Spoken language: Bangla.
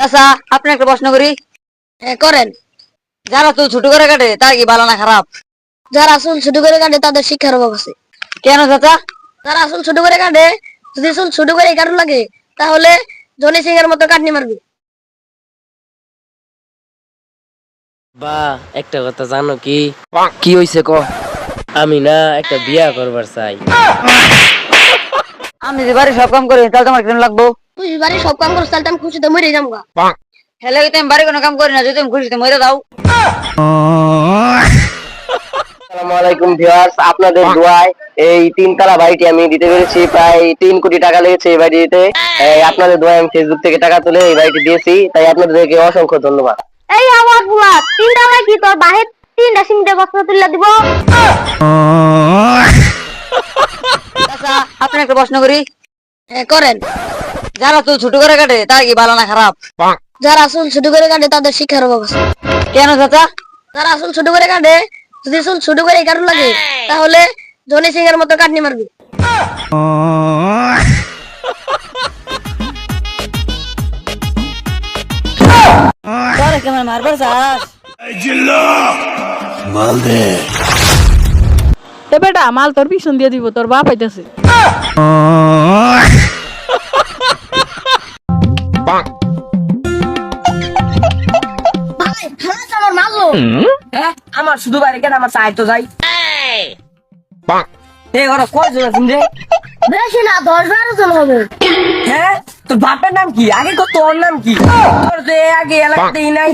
চাচা আপনি একটা প্রশ্ন করি। করেন। যারা চুল ছোট করে কাটে তার কি ভালো না খারাপ? যারা চুল ছোট করে কাটে তাদের শিক্ষার অভাব আছে। কেন চাচা? যারা চুল ছোট করে কাটে, যদি চুল ছোট করে কাটুন লাগে তাহলে জনি সিং এর মতো কাটনি মারবে। বা একটা কথা জানো কি? কি হইছে ক? আমি না একটা বিয়া করবার চাই। আমি যে বাড়ি সব কাম করি তাহলে তোমার কেন লাগবো? তুই বাড়ি সব কাম করছিস তাহলে আমি খুশিতে মরে যাবো গা। হেলে আমি বাড়ি কোনো কাম করি না, যদি তুমি খুশিতে মরে দাও। আসসালামু আলাইকুম ভিউয়ার্স, আপনাদের দোয়ায় এই তিনতলা বাড়িটি আমি দিতে পেরেছি। প্রায় 3 কোটি টাকা লেগেছে এই বাড়ি দিতে। আপনাদের দোয়ায় আমি ফেসবুক থেকে টাকা তুলে এই বাড়িটি দিয়েছি, তাই আপনাদেরকে অসংখ্য ধন্যবাদ। এই আমার বুলা তিনটা মানে কি তোর বাহির তিনটা সিংটা বস্তা তুলে দিব। চাচা আপনি একটা প্রশ্ন করি। করেন। যারা চুল ছোট করে কাটে তার কি ভালো না খারাপ? যারা চুল ছোট করে কাটে তাদের শিক্ষার অভাব আছে। কেন চাচা? যারা চুল ছোট করে কাটে, যদি চুল ছোট করে কাটুন লাগে তাহলে জনি সিং এর মতো কাটনি মারবে। তোরে কেমন মারবার চাস? এ বেটা মাল তোর পিছন দিয়ে দিব, তোর বাপ আইতাছে। আমার মারলো। আমার শুধু বাড়ি কেন, আমার চাই তো যাই। এই ওরা কয়জন আছেন রে? বেশি না 10-12 জন হবে। হ্যাঁ, তোর বাপের নাম কি? আগে কত, তোর নাম কি? তোর যে আগে এলাকাতেই নাই।